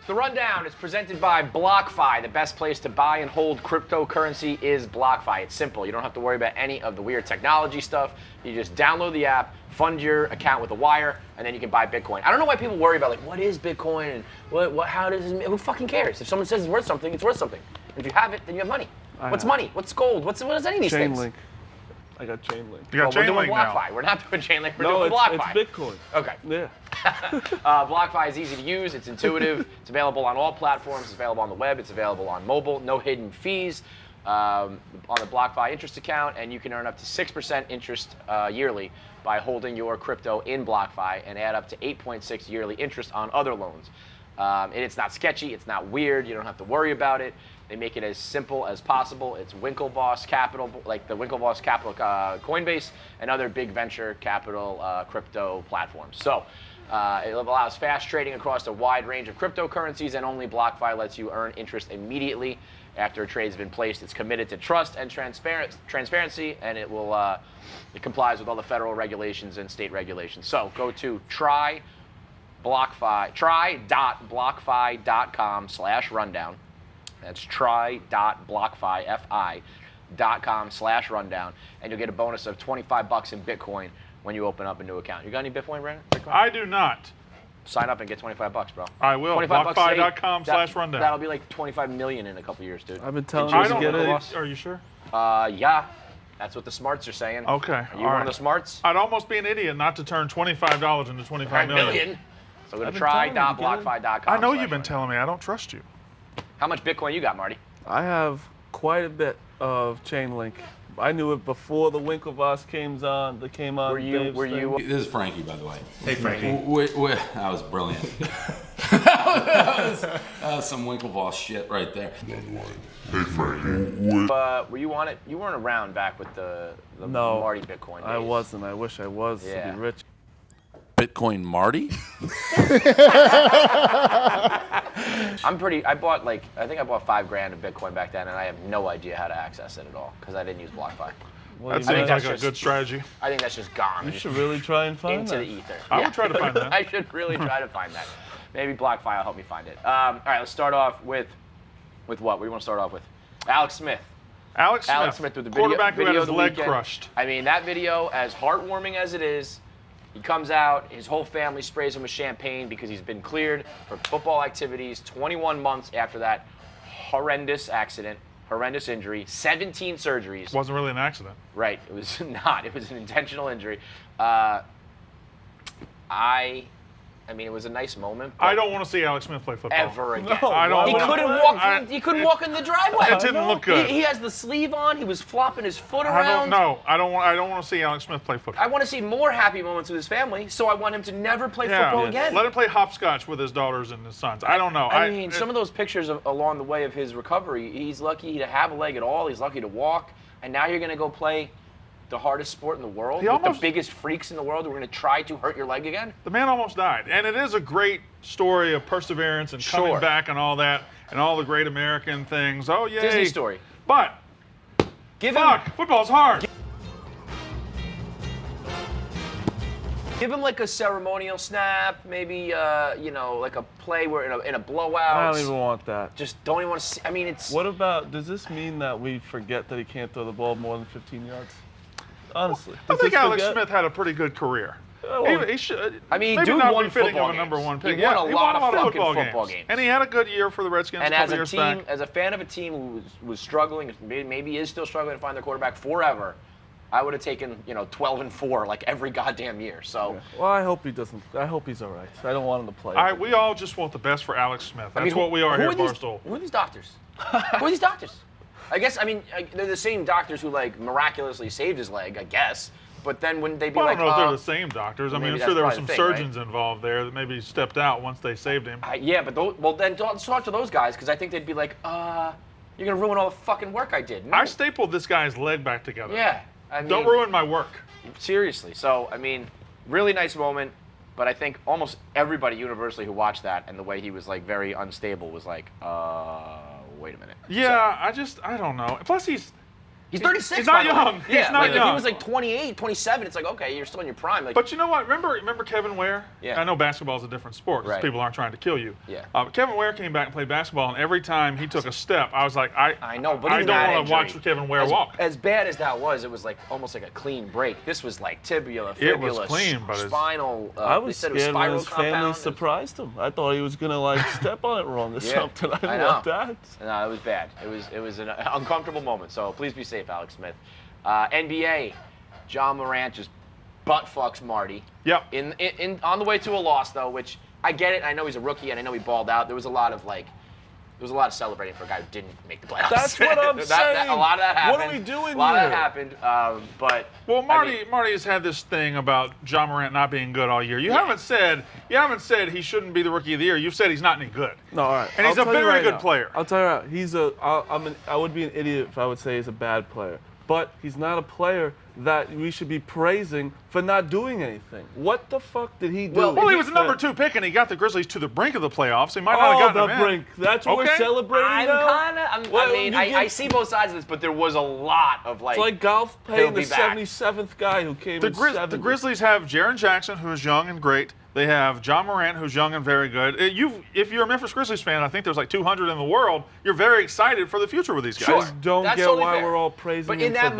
The Rundown is presented by BlockFi. The best place to buy and hold cryptocurrency is BlockFi. It's simple. You don't have to worry about any of the weird technology stuff. You just download the app, fund your account with a wire, and then you can buy Bitcoin. I don't know why people worry about, like, what is Bitcoin and how does it, who fucking cares? If someone says it's worth something, it's worth something. And if you have it, then you have money. What's money? What's gold? What is any of these things? Chainlink. I got Chainlink. You got Chainlink we're doing now. BlockFi. We're not doing Chainlink. We're doing BlockFi. It's Bitcoin. Okay. Yeah. BlockFi is easy to use. It's intuitive. It's available on all platforms. It's available on the web. It's available on mobile. No hidden fees on the BlockFi interest account, and you can earn up to 6% interest yearly by holding your crypto in BlockFi and add up to 8.6 yearly interest on other loans. And it's not sketchy. It's not weird. You don't have to worry about it. They make it as simple as possible. It's Winklevoss Capital, like the Winklevoss Capital Coinbase and other big venture capital crypto platforms. So it allows fast trading across a wide range of cryptocurrencies, and only BlockFi lets you earn interest immediately after a trade's been placed. It's committed to trust and transparency, and it complies with all the federal regulations and state regulations. So go to try.blockfi.com/rundown. That's try.blockfi.com/rundown, and you'll get a bonus of $25 in Bitcoin when you open up a new account. You got any Bitcoin, Brandon? I do not. Sign up and get $25, bro. I will. BlockFi.com/rundown. That'll be like 25 million in a couple years, dude. I've been telling I you to don't get know. it. Are you sure? Yeah. That's what the smarts are saying. Okay. Are you one of the smarts? I'd almost be an idiot not to turn $25 into 25 million. So go to try.blockfi.com. I know you've been telling me. I don't trust you. How much Bitcoin you got, Marty? I have quite a bit of Chainlink. I knew it before the Winklevoss came on. Were you? This is Frankie, by the way. Hey, Frankie. That was brilliant. that was some Winklevoss shit right there. Hey, Frankie. Were you on it? You weren't around back with the No, Marty Bitcoin days. I wasn't. I wish I was to be rich. Bitcoin Marty? I bought I think I bought $5,000 of Bitcoin back then, and I have no idea how to access it at all because I didn't use BlockFi. That seems like a good strategy. I think that's just gone. You should really try and find into that. the ether. I would try to find that. I should really try to find that. Maybe BlockFi will help me find it. All right, let's start off with what? What do you want to start off with? Alex Smith. Alex Smith with the video. Quarterback who had video his of the leg weekend. crushed. I mean, that video, as heartwarming as it is, he comes out, his whole family sprays him with champagne because he's been cleared for football activities 21 months after that horrendous accident, horrendous injury, 17 surgeries. Wasn't really an accident. Right, it was not. It was an intentional injury. I mean, it was a nice moment. I don't want to see Alex Smith play football. Ever again. No, I don't He wanna- couldn't walk. He couldn't walk in the driveway. It didn't look good. He has the sleeve on. He was flopping his foot I around. don't know. I don't want to see Alex Smith play football. I want to see more happy moments with his family, so I want him to never play football again. Let him play hopscotch with his daughters and his sons. I don't know. I mean, some of those pictures along the way of his recovery, he's lucky to have a leg at all. He's lucky to walk, and now you're going to go play the hardest sport in the world with the biggest freaks in the world who are going to try to hurt your leg again. The man almost died, and it is a great story of perseverance and coming back and all that, and all the great American things. Oh yeah, Disney story. But football's hard. Give him like a ceremonial snap, maybe like a play where in a blowout. I don't even want that. Just don't even want to see. I mean, it's. What about? Does this mean that we forget that he can't throw the ball more than 15 yards? Honestly, I think Alex Smith had a pretty good career. He should. I mean, maybe dude not won be fitting football of a number one games. pick. He won a lot of fucking football games. And he had a good year for the Redskins. And a as couple a years team, back. as a fan of a team who was struggling, maybe is still struggling to find their quarterback forever, I would have taken 12-4 like every goddamn year. So. Yeah. Well, I hope he doesn't. I hope he's all right. I don't want him to play. We all just want the best for Alex Smith. That's what we are here at Barstool. Who are these doctors? Who are these doctors? I guess they're the same doctors who miraculously saved his leg, I guess. But then wouldn't they be I don't know if they're the same doctors. I mean, I'm sure there were some surgeons right? involved there that maybe stepped out once they saved him. Yeah, but then let's talk to those guys because I think they'd be like, you're gonna ruin all the fucking work I did. No. I stapled this guy's leg back together. Yeah, I mean, don't ruin my work. Seriously. So I mean, really nice moment. But I think almost everybody universally who watched that and the way he was very unstable was like, wait a minute. Yeah, I don't know. Plus He's 36. He's not by the way. young. He's Yeah, not like, if young. he was like 28, 27, it's like, okay, you're still in your prime. Like, But you know what? Remember Kevin Ware? Yeah. I know basketball is a different sport because Right. people aren't trying to kill you. Yeah. Kevin Ware came back and played basketball, and every time he took a step, I was like, I know, but I even don't that want to injury, watch Kevin Ware walk. As bad as that was, it was like almost like a clean break. This was like tibula, fibula, It was clean, but it's- spinal. I they was said it was scared when spiral his family compound. surprised him. I thought he was gonna like step on it wrong or Yeah, something. I I didn't know. want that. No, it was bad. It was an uncomfortable moment. So please be safe, Alex Smith. NBA, John Morant just butt fucks Marty. Yep. In on the way to a loss though, which I get it. I know he's a rookie and I know he balled out. There was a lot of celebrating for a guy who didn't make the playoffs. That's what I'm saying. A lot of that happened. What are we doing A lot of here? that happened. But Well, I mean, Marty has had this thing about John Morant not being good all year. You haven't said he shouldn't be the rookie of the year. You've said he's not any good. No, all right. And he's I'll a tell you very right good now. player. I'll tell you right. I would be an idiot if I would say he's a bad player. But he's not a player that we should be praising for not doing anything. What the fuck did he do? Well, he was the number 2 pick, and he got the Grizzlies to the brink of the playoffs. He might not Oh, have the gotten them in. brink. That's what we're Okay. celebrating now? Well, you I get- see both sides of this, but there was a lot of like. It's like golf He'll paying the be back. 77th guy who came The in 70th. Grizzlies have Jaren Jackson, who is young and great. They have John Morant, who's young and very good. If you're a Memphis Grizzlies fan, I think there's like 200 in the world. You're very excited for the future with these guys. I just don't That's get totally why fair. we're all praising But him in that for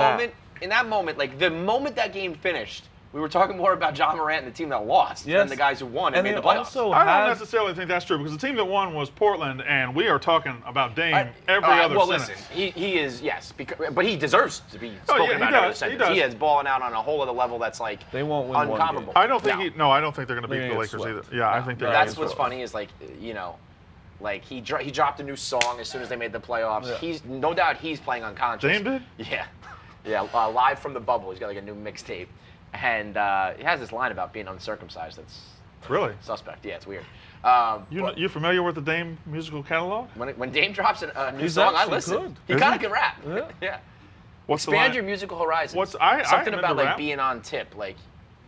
moment, like the moment that game finished, we were talking more about John Morant and the team that lost than Yes. the guys who won and And made they the playoffs. also I don't had- necessarily think that's true because the team that won was Portland, and we are talking about Dame every other well, sentence. listen, he is but he deserves to be Oh, spoken yeah, he about in every does, he sentence. He does. is balling out on a whole other level that's like They won't win one uncomparable. game. I don't think No. I don't think they're going to beat They're the gonna Lakers get either. swept. Yeah, I think they're. That's gonna what's get swept. funny is like like he dropped a new song as soon as they made the playoffs. Yeah. He's no doubt he's playing unconscious. Dame did? Yeah, live from the bubble. He's got like a new mixtape, and he has this line about being uncircumcised. That's Really? suspect. Yeah, it's weird. You familiar with the Dame musical catalog? When Dame drops a new He's song, I actually listen. good. He Is kind he? of can rap. Yeah. Yeah. What's the Expand line? your musical horizons. I Something am about into like rap. being on tip, like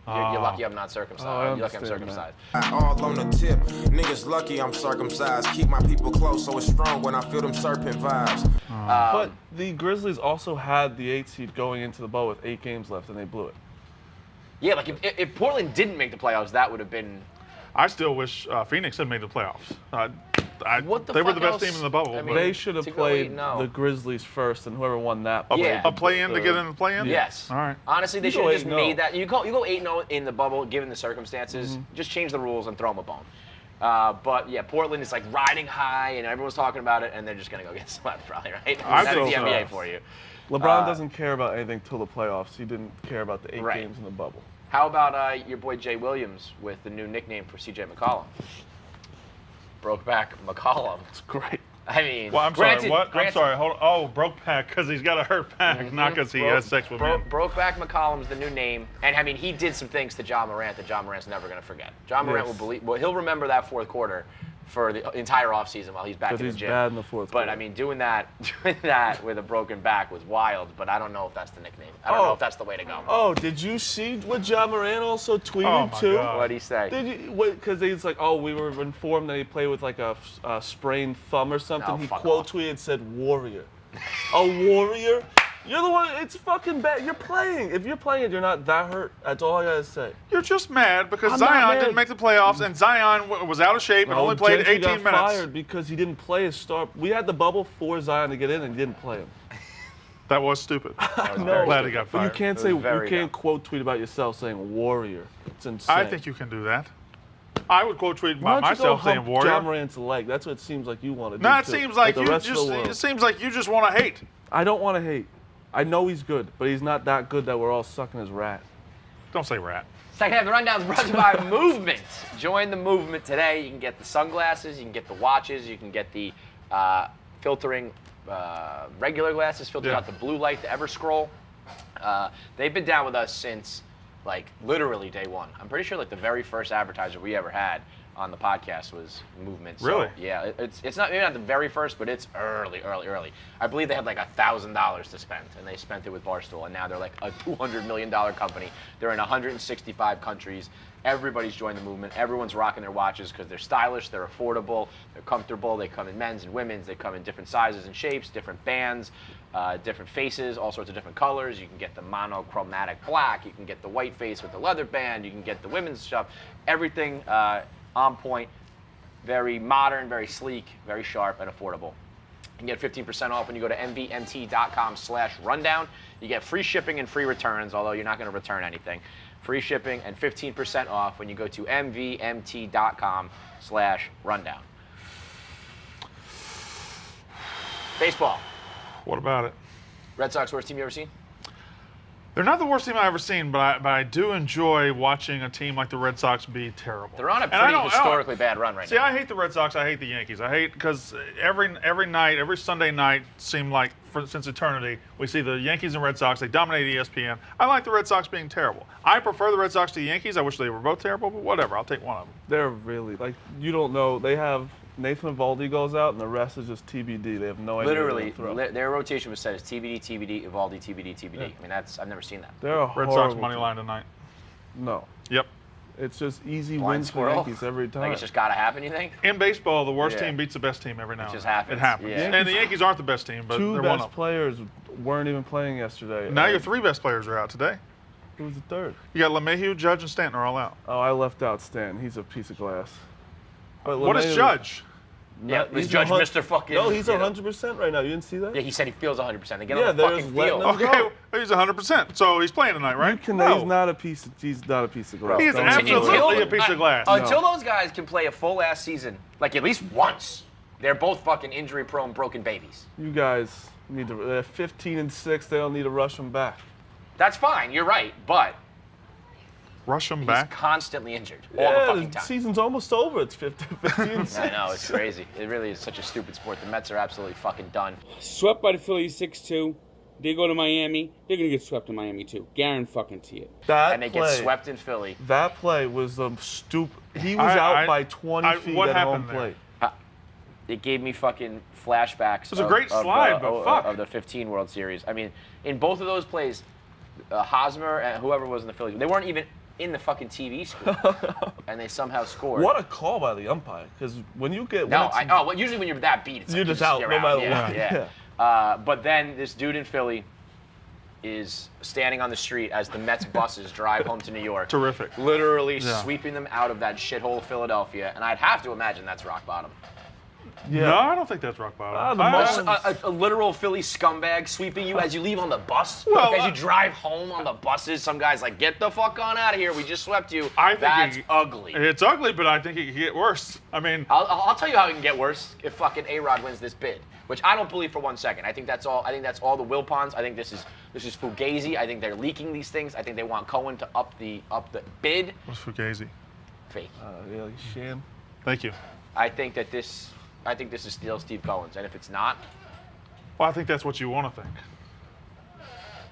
you're lucky I'm not circumcised. Oh, I you're lucky I'm understand circumcised. All on the tip, niggas lucky I'm circumcised. Keep my people close so it's strong when I feel them serpent vibes. But the Grizzlies also had the 8 seed going into the bubble with 8 games left, and they blew it. Yeah, like if Portland didn't make the playoffs, that would have been. I still wish Phoenix had made the playoffs. What the they were fuck the best else? team in the bubble. I but mean, They should have to go played 8-0. the Grizzlies first, and whoever won that. Yeah. a play-in to get in the play-in? Yes. All right. Honestly, they You should go have just 8-0. made that. You go 8-0 in the bubble, given the circumstances. Just change the rules and throw them a bone. But yeah, Portland is like riding high, and everyone's talking about it, and they're just gonna go get swept, probably, right? I That's think the so. NBA for you. LeBron doesn't care about anything till the playoffs. He didn't care about the 8 Right. games in the bubble. How about your boy Jay Williams with the new nickname for CJ McCollum? Brokeback McCollum. It's great. I mean, Well, I'm granted, sorry. What? I'm granted- sorry. Hold on. Oh, broke back because he's got a hurt back, not because he has sex with men. Brokeback McCollum's the new name, and I mean he did some things to John Morant that John Morant's never going to forget. John Morant Yes. will he'll remember that fourth quarter for the entire offseason while he's back in Because the he's gym. bad in the fourth But quarter. I mean, doing that with a broken back was wild. But I don't know if that's the nickname. I don't know if that's the way to go. Oh, did you see what John Morant also tweeted Oh, my too? God. What'd he say? Did you? Because he's like, oh, we were informed that he played with like a sprained thumb or something. No, He fuck quote off. tweeted said warrior. A warrior? You're the one. It's fucking bad. You're playing. If you're playing, you're not that hurt. That's all I gotta say. You're just mad because I'm not Zion mad. didn't make the playoffs, and Zion was out of shape and only played Gentry 18 got minutes. fired because he didn't play his star. We had the bubble for Zion to get in, and he didn't play him. That was stupid. I'm No. glad he got But you fired. can't It say was very you can't dumb. quote tweet about yourself saying warrior. It's insane. I think you can do that. I would quote tweet Why about don't you go myself saying hump warrior. John Morant's leg? That's what it seems like you want to do. No, it too. seems like the you rest of the just. world. It seems like you just want to hate. I don't want to hate. I know he's good, but he's not that good that we're all sucking his rat. Don't say rat. Second half of the rundown is brought to you by Movement. Join the movement today. You can get the sunglasses, you can get the watches, you can get the filtering regular glasses, filtering Yeah. out the blue light, the Everscroll. They've been down with us since like literally day one. I'm pretty sure like the very first advertiser we ever had on the podcast was movement. So, Really? yeah, it's not maybe not the very first, but it's early. I believe they had like $1,000 to spend, and they spent it with Barstool, and now they're like a $200 million company. They're in 165 countries. Everybody's joined the movement. Everyone's rocking their watches because they're stylish, they're affordable, they're comfortable. They come in men's and women's. They come in different sizes and shapes, different bands, different faces, all sorts of different colors. You can get the monochromatic black. You can get the white face with the leather band. You can get the women's stuff. Everything on point, very modern, very sleek, very sharp, and affordable. You can get 15% off when you go to mvmt.com/rundown. You get free shipping and free returns, although you're not going to return anything. Free shipping and 15% off when you go to mvmt.com/rundown. Baseball. What about it? Red Sox, worst team you ever seen? They're not the worst team I've ever seen, but I do enjoy watching a team like the Red Sox be terrible. They're on a And I pretty don't- historically bad run right See, now. I hate the Red Sox. I hate the Yankees. I hate because every night, every Sunday night, seemed like since eternity, we see the Yankees and Red Sox. They dominate ESPN. I like the Red Sox being terrible. I prefer the Red Sox to the Yankees. I wish they were both terrible, but whatever. I'll take one of them. They're really like you don't know. They have Nathan Eovaldi goes out, and the rest is just TBD. They have no idea. Literally, who they're gonna throw. their rotation was set as TBD, TBD, Evaldi, TBD, TBD. Yeah. I mean, I've never seen that. They're a Red Sox horrible money team. line tonight. No, Yep. it's just easy Blind wins for squirrel. Yankees every time. Like it's just gotta happen, you think? In baseball, the worst Yeah. team beats the best team every now and just then. happens. It happens. Yeah. And the Yankees aren't the best team, but Two they're one of best them. players weren't even playing yesterday. Now your three best players are out today. Who was the third? You got LeMahieu, Judge, and Stanton are all out. Oh, I left out Stan. He's a piece of glass. But What is LeMahieu- Judge? Yeah, was he's Judge 100 Mr. fucking. No, he's you know. 100% right now. You didn't see that? Yeah, he said he feels 100%. They get Yeah, on the they're fucking just letting field. him go. Okay, he's 100%. So he's playing tonight, right? He's No. not a piece. He's not a piece of glass. He is Don't absolutely get me a piece of glass. Until those guys can play a full ass season, like at least once, they're both fucking injury prone, broken babies. wrong. You guys need to. They're 15-6. They don't need to rush them back. That's fine. You're right, but Rush him he's back. constantly injured all the Yeah, fucking the time. season's almost over. It's 15-6. I know, it's crazy. It really is such a stupid sport. The Mets are absolutely fucking done. Swept by the Phillies 6-2. They go to Miami. They're gonna get swept in Miami too. Guarantee it. That And they play, get swept in Philly. That play was stupid. He was out by 20 feet what at home happened there? plate. It gave me fucking flashbacks. It was a great slide, but fuck. Of the 15 World Series. I mean, in both of those plays, Hosmer and whoever was in the Phillies, they weren't even in the fucking TV screen, and they somehow scored. What a call by the umpire! Because when you get No, well, usually when you're that beat, it's You're like just out, no matter what. Yeah. But then this dude in Philly is standing on the street as the Mets buses drive home to New York. Terrific. Literally Yeah. sweeping them out of that shithole Philadelphia, and I'd have to imagine that's rock bottom. No, I don't think that's rock bottom. the A literal Philly scumbag sweeping you as you leave on the bus. Well, as you drive home on the buses, some guy's like, "Get the fuck on out of here! We just swept you." I think That's it- ugly. It's ugly, but I think it can get worse. I mean, I'll tell you how it can get worse if fucking A-Rod wins this bid, which I don't believe for 1 second. I think that's all the Wilpons. I think this is fugazi. I think they're leaking these things. I think they want Cohen to up the bid. what's Fugazi? Fake. Yeah, like sham. Thank you. I think this is still Steve Cohen's, and if it's not, Well, I think that's what you want to think.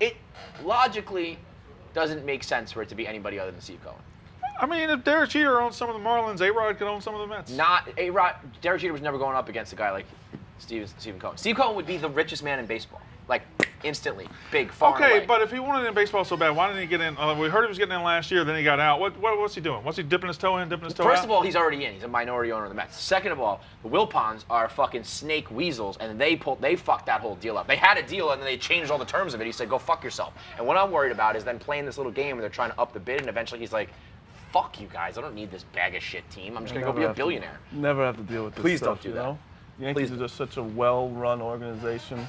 it logically doesn't make sense for it to be anybody other than Steve Cohen. I mean, if Derek Jeter owns some of the Marlins, A-Rod could own some of the Mets. Not A-Rod. Derek Jeter was never going up against a guy like Stephen Cohen. Steve Cohen would be the richest man in baseball, like instantly, big, far and Okay, away. but if he wanted in baseball so bad, why didn't he get in? We heard he was getting in last year, then he got out. What's he doing? What's he dipping his toe in, dipping his toe out? First of all, he's already in. He's a minority owner of the Mets. Second of all, the Wilpons are fucking snake weasels, and they fucked that whole deal up. They had a deal, and then they changed all the terms of it. He said, "Go fuck yourself." And what I'm worried about is then playing this little game where they're trying to up the bid, and eventually he's like, "Fuck you guys! I don't need this bag of shit team. I'm just gonna go be a billionaire." Never have to deal with this Please stuff, don't do you that. know? Yankees Please are just such a well-run organization.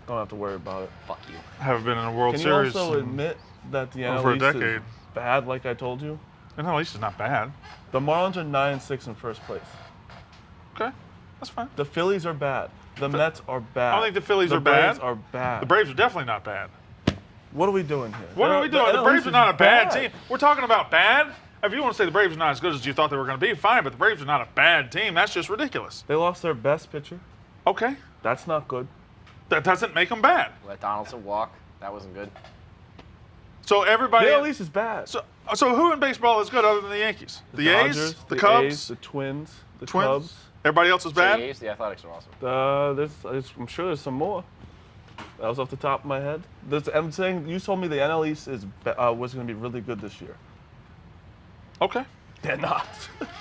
Don't have to worry about it. Fuck you. Haven't been in a World Can Series you also in- admit that the over a NL East decade. is bad, like I told you? The NL East is not bad. The Marlins are 9-6 in first place. Okay, that's fine. The Phillies are bad. The Mets are bad. I don't think the Phillies are Braves bad. are bad. The Braves are definitely not bad. What are we doing here? What are we doing? The NL Braves East are is not a bad team. We're talking about bad. If you want to say the Braves are not as good as you thought they were going to be, fine, but the Braves are not a bad team. That's just ridiculous. They lost their best pitcher. Okay, That's not good. that doesn't make them bad. Let Donaldson walk. That wasn't good. So everybody. The NL East is bad. So who in baseball is good other than the Yankees? The Dodgers, A's, the Cubs, A's, the Twins, the Twins. Cubs. Everybody else is bad. The Athletics are awesome. I'm sure there's some more. That was off the top of my head. I'm saying you told me the NL East was going to be really good this year. Okay. They're not.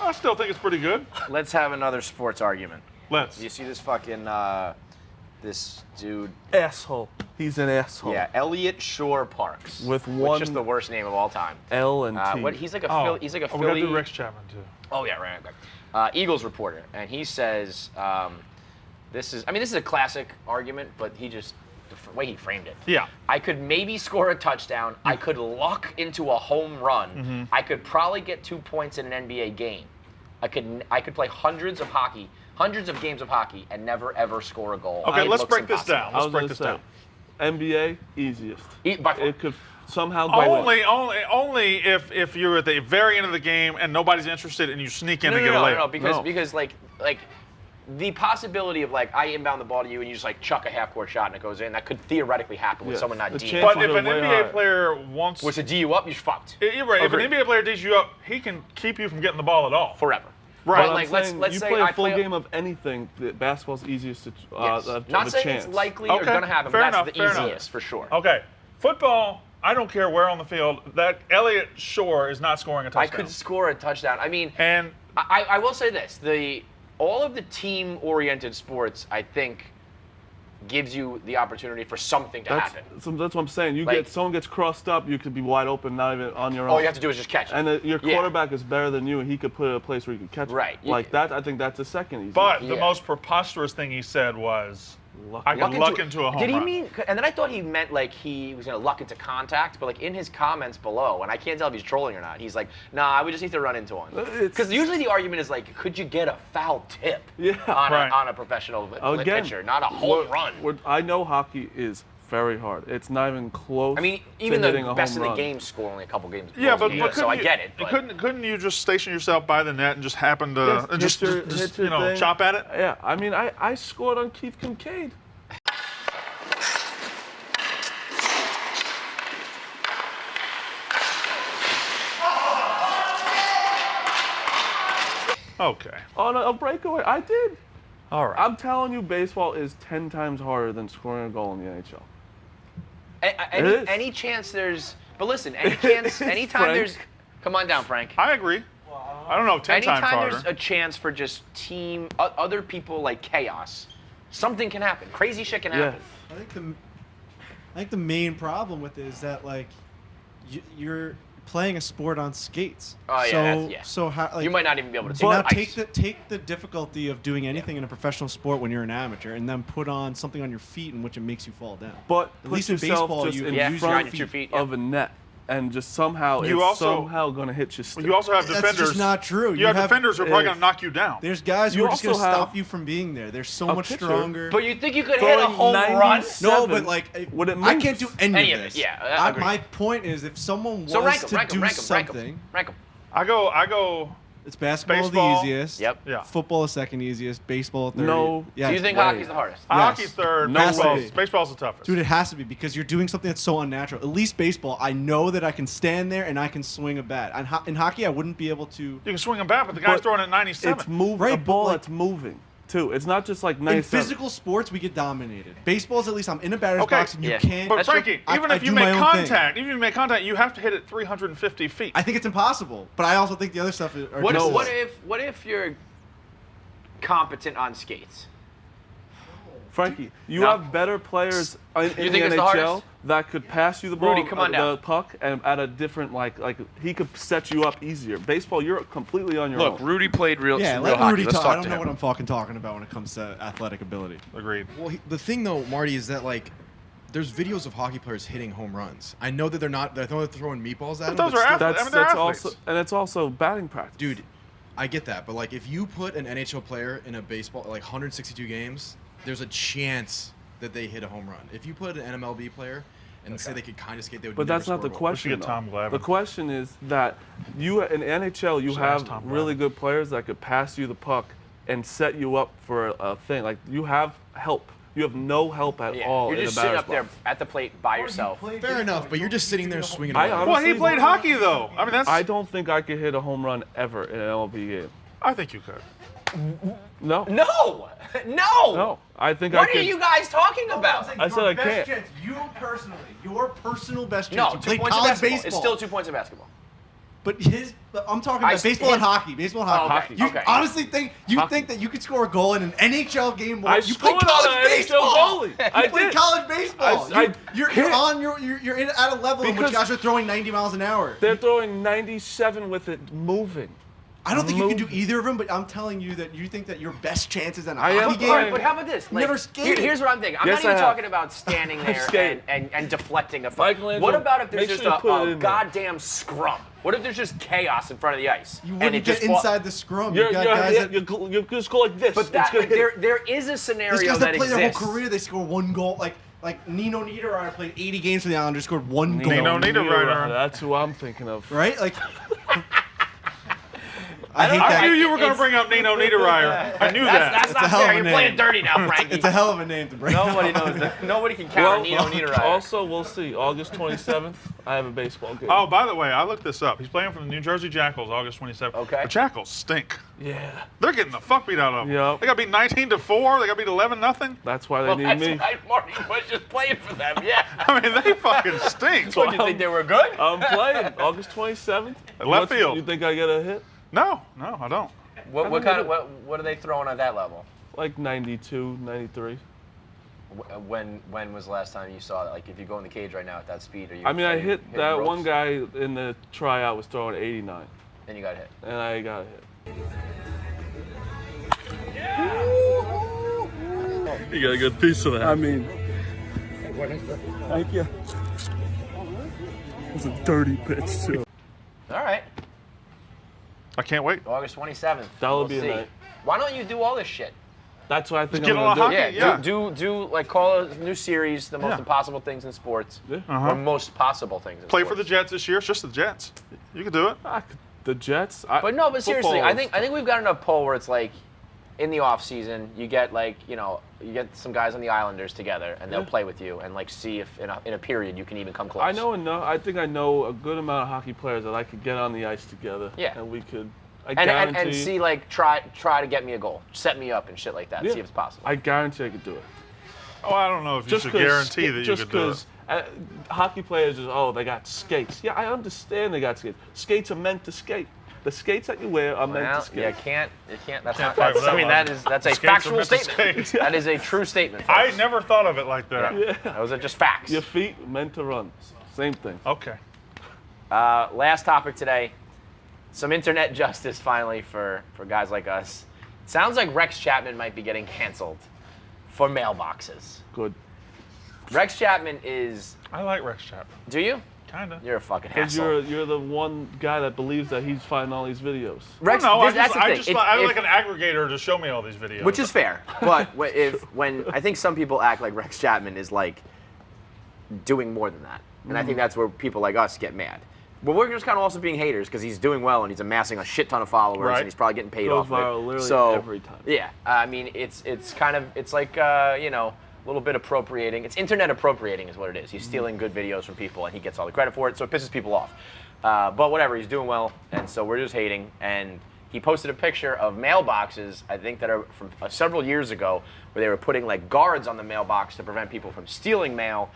I still think it's pretty good. Let's have another sports argument. Let's. You see this fucking this dude? Asshole. He's an asshole. Yeah, Elliott Shore Parks. With which one is the worst name of all time. L and T. He's like a We got to Philly. do Rex Chapman too. Oh yeah, right. Okay. Eagles reporter, and he says this is a classic argument, but the way he framed it. Yeah. I could maybe score a touchdown. I could luck into a home run. Mm-hmm. I could probably get 2 points in an NBA game. I could play hundreds of games of hockey, and never ever score a goal. Okay, It let's looks break this impossible. down. I Let's was break gonna this say, down. NBA, easiest. By far. It could somehow go in. Only if you're at the very end of the game and nobody's interested and you sneak in and get a layup. No, because like the possibility of like I inbound the ball to you and you just like chuck a half-court shot and it goes in, that could theoretically happen with Yeah. someone not The deep. chance- But if an Way NBA higher. player wants, With a D you up, you're fucked. you're right. If an Agreed. NBA player D's you up, he can keep you from getting the ball at all. Forever. Right. But But like I'm let's saying, you say play I a full play game of anything. Basketball's easiest to yes. have Not a saying chance. it's likely or Okay, gonna happen, fair but that's enough, the fair enough. easiest for sure. Okay, football. I don't care where on the field. That Elliott Shore is not scoring a I touchdown. could score a touchdown. I mean, And I will say this: all of the team-oriented sports, I think, gives you the opportunity for something to happen. That's what I'm saying. Like- Someone gets crossed up, you could be wide open, not even on your own. All you have to do is just catch it. And your Yeah. quarterback is better than you, and he could put it in a place where you can catch it. Right. Like that, I think that's the second easiest. but the Yeah. most preposterous thing he said was, Luck. I can luck into a home Did he run. mean? And then I thought he meant like he was gonna luck into contact, but like in his comments below, and I can't tell if he's trolling or not. He's like, "Nah, we just need to run into one." Because usually the argument is like, could you get a foul tip Yeah. Right. on a professional Again, pitcher, not a home run? I know hockey is very hard. It's not even close. I mean, to even hitting the a best home in the run. game score only a couple games. Yeah, but so couldn't I you- get it. But Couldn't you just station yourself by the net and just happen to Yes, and hit just your you know thing. chop at it? Yeah, I mean, I scored on Keith Kincaid. Okay. On a breakaway, I did. All right. I'm telling you, baseball is 10 times harder than scoring a goal in the NHL. It is. any chance there's, but listen, anytime Frank. there's, come on down, Frank. I agree. I don't know, 10 times Anytime harder. there's a chance for just other people like chaos, something can happen. Crazy shit can Yes. happen. I think the main problem with it is that like you're playing a sport on skates. Oh, yeah, So that's- yeah. so how like You might not even be able to so take now the ice. take the difficulty of doing anything in a professional sport when you're an amateur, and then put on something on your feet in which it makes you fall down. But At put least in yourself baseball, just you in can use front your feet, yeah. of a net, and just somehow You it's also- somehow going to hit your stick. You also have That's defenders. just not true. You have defenders who are probably if- going to knock you down. There's guys who You are just going to also have stop you from being there. They're so a much pitcher. stronger. But you think you could hit a Throwing home run? 97. No, but like Would it I move? can't do any, Any of of it, this. yeah, I agree. My point is, if someone So wants rank to do them, something, rank them. I go. it's basketball Baseball. the easiest. Yep. Yeah. Football is second easiest. Baseball third. No. Yeah. Do you think way. hockey's the hardest? Hockey's third. No way. Baseball's the toughest. Dude, it has to be because you're doing something that's so unnatural. At least baseball, I know that I can stand there and I can swing a bat. In hockey, I wouldn't be able to. You can swing a bat, but the guy's But throwing at 97. It's moving. Right, a but ball like- that's moving too. It's not just like In 97. physical sports, we get dominated. Baseball's at least I'm in a batter's Okay. box and you Yeah. can't. But That's Frankie, true. even I if you do my make own thing. contact, you have to hit it 350 feet. I think it's impossible, but I also think the other stuff are What just if, as- what if you're competent on skates? Frankie, you No. have better players in You the think it's the NHL hardest? that could pass you the ball, Rudy, come on the down. puck, and at a different like he could set you up easier. Baseball, you're completely on your Look, own. Rudy played Yeah, real let hockey. Rudy Let's talk. talk I don't to know him. what I'm fucking talking about when it comes to athletic ability. Agreed. Well, the thing though, Marty, is that like there's videos of hockey players hitting home runs. I know that they're not. I know they're throwing meatballs at them. those are still- athletes. I mean, they're athletes. also and it's also batting practice. Dude, I get that, but like if you put an NHL player in a baseball like 162 games, there's a chance that they hit a home run. If you put an MLB player and say they could kind of skate, they would. But never that's not score the a goal. question. get Tom though. Glavine. The question is that you in NHL you Should ask have Tom really Glavine. good players that could pass you the puck and set you up for a thing. Like you have help You have no help at all. You're in just a sitting batter's up there box. at the plate by yourself. Fair enough, but you're just sitting there swinging. I around. Well, he honestly- played hockey though. I mean, that's. I don't think I could hit a home run ever in an MLB game. I think you could. No. No! No. I think I What could. are you guys talking about? I said I can't. Chance, you personally, your personal best chance. No, you 2 played points of college basketball. baseball. It's still 2 points of basketball. But I'm talking about baseball and hockey. Baseball and hockey. okay, You okay. honestly think that you could score a goal in an NHL game? I You played scored on college an NHL baseball. goalie. I You played did. college baseball. You're at a level in which Because- guys are throwing 90 miles an hour. They're throwing 97 with it moving. I don't think you can do moving. either of them, but I'm telling you that you think that your best chances in a I am hockey game. All right, but how about this? Never skated. Here's what I'm thinking. I'm Yes, not even I have. talking about standing there skated. and deflecting a fight. Michelangelo, What about if there's make just sure you put it a in there. goddamn scrum? What if there's just chaos in front of the ice? You and wouldn't it get just inside the scrum. You're, You got you're, guys that you just go like this. But that, It's gonna like, hit. there is a There's scenario guys that that play their whole exists. career, they score one goal. Like Nino Niederreiter played 80 games for the Islanders, scored one goal. Nino Niederreiter. That's who I'm thinking of. Right? Like, I hate I that. knew you were going to It's- bring up Nino Niederreiter. I knew that. That's It's a not hell of fair. a You're name. playing dirty now, Frankie. It's a hell of a name to bring. Nobody knows that. Nobody can counter Nino Niederreiter. Also, we'll see. August 27th, I have a baseball game. Oh, by the way, I looked this up. He's playing for the New Jersey Jackals, August 27th. Okay. The Jackals stink. Yeah. They're getting the fuck beat out of them. Yep. They got beat 19-4. They got beat 11-0. That's why they Well, need that's me. why Marty Mush is playing for them. Yeah. I mean, they fucking stink. What, you think they were good? I'm playing August 27th. Left field. You think I get a hit? No, I don't. What kind of what are they throwing at that level? Like 92, 93. When was the last time you saw that? Like, if you go in the cage right now at that speed, are you? I mean, are I you hit hitting that ropes? one guy in the tryout was throwing 89, Then you got hit. and I got a hit. You got a good piece of that. I mean, thank you. It was a dirty pitch, too. All right. I can't wait. August 27th. That'll We'll be a see. night. Why don't you do all this shit? That's what I think Just I'm get on going to do. hockey. Yeah, Yeah. do like call a new series, the most Yeah. impossible things in sports, Yeah. or most possible things in Play sports. for the Jets this year. It's just the Jets. You can do it. The Jets. But no, but seriously, football I think we've got enough pull where it's like, in the off season, you get like you get some guys on the Islanders together, and they'll Yeah. play with you and like see if in a period you can even come close. I know enough. I think I know a good amount of hockey players that I could get on the ice together. Yeah. And we could. I and guarantee. see like try to get me a goal, set me up and shit like that. Yeah. See if it's possible. I guarantee I could do it. Oh, I don't know if you should guarantee that you just could do it. because hockey players just they got skates. Yeah, I understand they got skates. Skates are meant to skate. The skates that you wear are meant Well, to skate. you can't. That's Can't not. fight with That's, I that mean, one. that's a Skates are factual meant to statement. skate. That is a true statement. I folks. never thought of it like that. Yeah. Those are just facts. Your feet meant to run. Same thing. Okay. Last topic today. Some internet justice finally for guys like us. Sounds like Rex Chapman might be getting canceled for mailboxes. Good. Rex Chapman is. I like Rex Chapman. Do you? Kinda. You're a fucking Because asshole. you're the one guy that believes that he's finding all these videos. Rex, No, that's the I thing. just If- I if- like an aggregator to show me all these videos. Which is fair, but when I think some people act like Rex Chapman is like doing more than that, and I think that's where people like us get mad. But we're just kind of also being haters because he's doing well and he's amassing a shit ton of followers Right. and he's probably getting paid Goes off of it. viral literally So every time. yeah, I mean it's like a little bit appropriating. It's internet appropriating is what it is. He's stealing good videos from people and he gets all the credit for it, so it pisses people off. But whatever, he's doing well, and so we're just hating. And he posted a picture of mailboxes, I think that are from several years ago, where they were putting like guards on the mailbox to prevent people from stealing mail.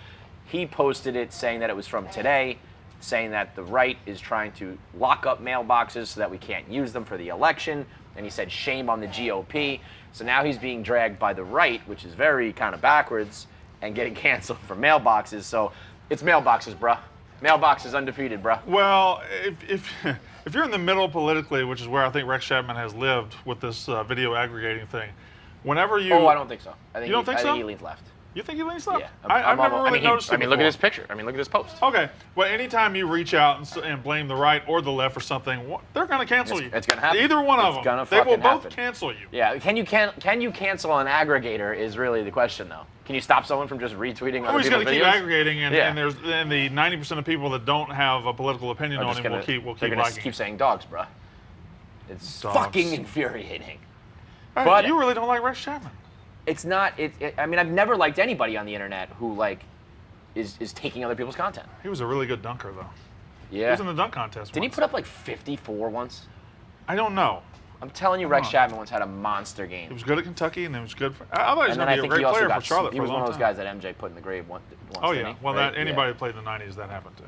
He posted it saying that it was from today, saying that the right is trying to lock up mailboxes so that we can't use them for the election. And he said, shame on the GOP. So now he's being dragged by the right, which is very kind of backwards, and getting canceled for mailboxes. So it's mailboxes, bruh. Mailboxes undefeated, bruh. Well, if you're in the middle politically, which is where I think Rex Chapman has lived with this video aggregating thing, whenever you Oh, I don't think so. I think You don't I think think so? he leans left. You think he leans left? Yeah. I've never really noticed it I mean, look at before. this picture. I mean, look at this post. Okay, well, anytime you reach out and blame the right or the left for something, they're going to cancel you. It's gonna happen. Either one of It's gonna them. They will fucking both happen. cancel you. Yeah, can you cancel an aggregator is really the question, though. Can you stop someone from just retweeting Oh, other he's people's going to keep videos? aggregating, and, Yeah. and the 90% of people that don't have a political opinion Are on just him gonna, will keep they're gonna liking keep it. saying dogs, bruh. It's Dogs. fucking infuriating. Hey, but- you really don't like Rex Chapman. it's not. I mean, I've never liked anybody on the internet who like is taking other people's content. He was a really good dunker, though. He Yeah. was in the dunk contest. Did he once. put up like 54 once? I don't know. I'm telling you, Rex Chapman once had a monster game. He was good at Kentucky, and he was good. I thought he was And then going to I be a think great he also player got. for Charlotte He for was a one long of those time. guys that MJ put in the grave once. Oh didn't yeah. he? Well, Right? that anybody that played in the '90s, that happened to.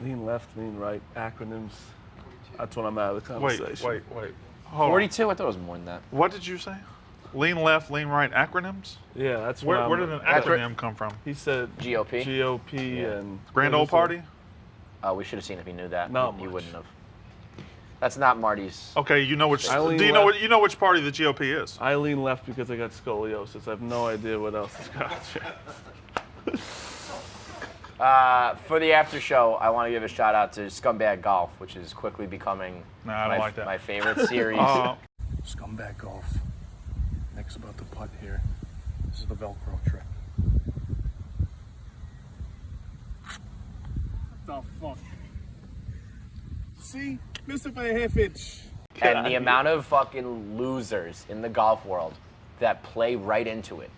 Lean left, lean right, acronyms. That's when I'm out of the conversation. Wait. Hold on. 42. I thought it was more than that. What did you say? Lean left, lean right, acronyms? Yeah, that's Where when did an That's where- acronym come from? He said GOP. GOP Yeah. and Grand what Old is it? Party? We should have seen if he knew that. Not He much. wouldn't have. That's not Marty's. Okay, you know which. I lean Do you know left. what? You know which party the GOP is? I lean left because I got scoliosis. I have no idea what else has got you. For the after show, I want to give a shout out to Scumbag Golf, which is quickly becoming Nah, I don't like that. my favorite series. Scumbag Golf. Nick's about to putt here. This is the Velcro trick. The fuck? See? Missing by a half inch. And the amount of fucking losers in the golf world that play right into it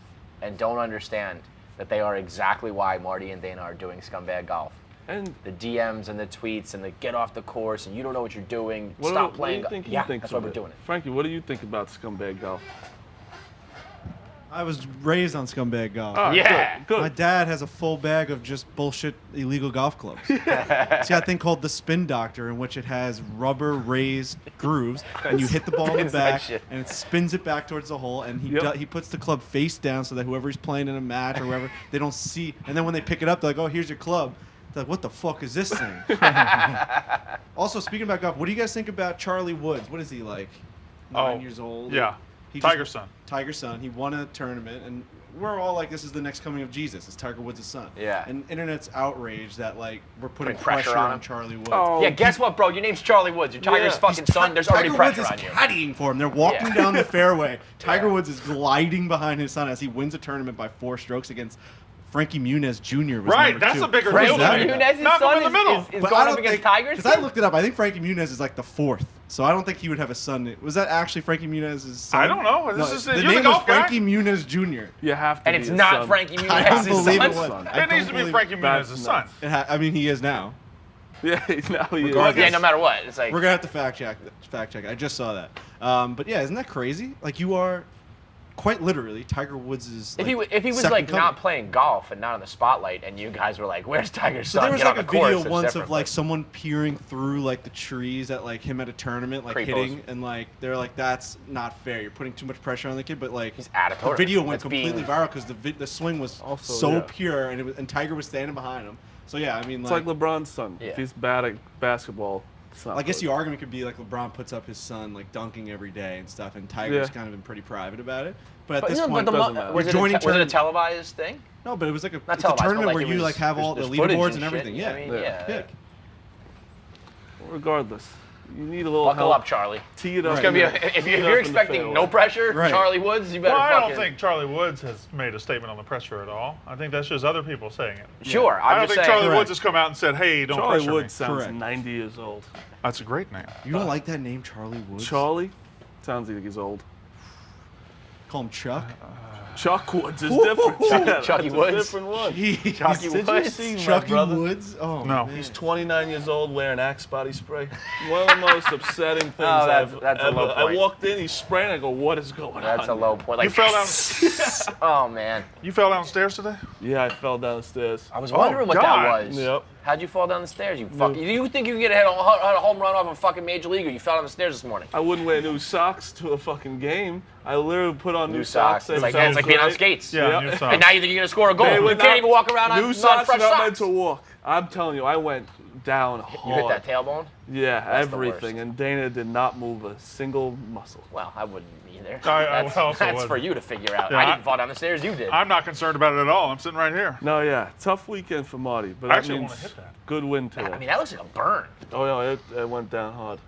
and don't understand that they are exactly why Marty and Dana are doing Scumbag Golf. And The DMs and the tweets and the get off the course and you don't know what you're doing. what Stop do playing. you think he yeah, thinks that's why of we're it? doing it. Frankie, what do you think about Scumbag Golf? I was raised on Scumbag Golf. All right, Yeah. good. My dad has a full bag of just bullshit illegal golf clubs. It's got a thing called the Spin Doctor, in which it has rubber raised grooves, and you hit the ball in the Spins that back, shit. and it spins it back towards the hole, and Yep. he puts the club face down so that whoever's playing in a match or whoever, they don't see. And then when they pick it up, they're like, "Oh, here's your club." They're like, "What the fuck is this thing?" Also, speaking about golf, what do you guys think about Charlie Woods? What is he like? 9 years old. Yeah. He Tiger just- son. Tiger's son. He won a tournament, and we're all like, this is the next coming of Jesus. It's Tiger Woods' son. Yeah. And internet's outraged that, like, we're putting Putting pressure pressure on on him. Charlie Woods. Oh, Yeah, guess what, bro? Your name's Charlie Woods. You're Tiger's Yeah. fucking son. There's already Tiger pressure Woods on is you. caddying for him. They're walking Yeah. down the fairway. Tiger Yeah. Woods is gliding behind his son as he wins a tournament by 4 strokes against Frankie Muniz Jr. was Right, number that's 2. a bigger What deal is to that me. about? Munez's Knock him son in the middle. is But going I up don't against think, Tiger's because I son? looked it up. I think Frankie Muniz is like the 4th. So I don't think he would have a son. Was that actually Frankie Muniz's son? I don't know. No, This is the you're name the golf was guy. Frankie Muniz Jr. You have to And be it's his not son. Frankie I don't Munez's believe son. it was. It needs to be Frankie That's Muniz's son. nuts. I mean, he is now. Yeah, now he is. Well, yeah, no matter what. It's like, We're gonna have to fact check. It. I just saw that. But yeah, isn't that crazy? Like, you are quite literally Tiger Woods' if like, he was second like coming. not playing golf and not in the spotlight, and you guys were like, "Where's Tiger's So son?" there was Get like on a the course. video It's once different, of like but- someone peering through like the trees at like him at a tournament, like Creepos. hitting, and like they're like, "That's not fair. You're putting too much pressure on the kid." But like He's at a the tournament. video went That's completely being- viral because the swing was Also, so yeah. pure, and Tiger was standing behind him. So yeah, I mean, It's like LeBron's son. Yeah. If he's bad at basketball, it's not I guess good. the argument could be like LeBron puts up his son like dunking every day and stuff, and Tiger's Yeah. kind of been pretty private about it. But at But, this no, point, but the doesn't matter. was, it Joining was it a tournament- televised thing? no, but it was like Not it's a televised, but tournament like where it you was- like have all the there's footage leaderboards and and shit. everything. Yeah, I mean, Yeah. yeah. yeah. like, Regardless, you need a little buckle help. up, Charlie. Tee it up. It's gonna be in the- if tee it you're up in the expecting fairway. no pressure, Right. Charlie Woods, you better Well, I fucking. don't think Charlie Woods has made a statement on the pressure at all. I think that's just other people saying it. Sure, I I'm don't just think saying. Charlie Correct. Woods has come out and said, "Hey, don't Charlie pressure Woods me." sounds Correct. 90 years old. That's a great name. You don't like that name, Charlie Woods? Charlie sounds like he's old. Call him Chuck. Chuck Woods is different. Yeah, Chucky that's a Woods. different one. Jeez. Chucky Did you Woods. see my Chucky brother? Woods. Oh No. man. He's 29 years old wearing Axe body spray. One of the most upsetting things Oh, that's- I've that's a ever. low I point. walked in, he's spraying. I go, what is going on? That's a low point. Like, You fell down. oh man, You fell downstairs today. Yeah, I fell down the stairs. I was Oh, wondering what God. that was. Yep. How'd you fall down the stairs? You fuck. You think you could get a home run off a fucking major leaguer? You fell down the stairs this morning. I wouldn't wear new socks to a fucking game. I literally put on new socks. They It's like, felt it's like being on great. skates. Yeah, Yep. new And socks. now you think you're gonna score a goal. They You were can't not- even walk around on New socks fresh are not meant socks. to walk. I'm telling you, I went down You hit hard. that tailbone? Yeah, That's the everything. worst. And Dana did not move a single muscle. Well, I wouldn't either. I That's, also that's wouldn't. for you to figure out. Yeah, I I- didn't fall down the stairs. You did. I'm not concerned about it at all. I'm sitting right here. No, yeah, tough weekend for Marty, but I that actually means wanna hit that. good win today. I mean, that looks like a burn. Oh yeah, it went down hard.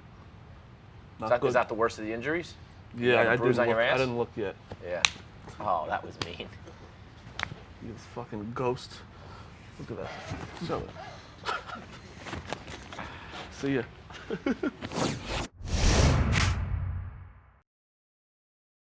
Not good. Is that the worst of the injuries? Yeah, have a I bruise didn't on your look. I ass? didn't look yet. Yeah. Oh, that was mean. He was fucking ghost. Look at that. Show it. See ya.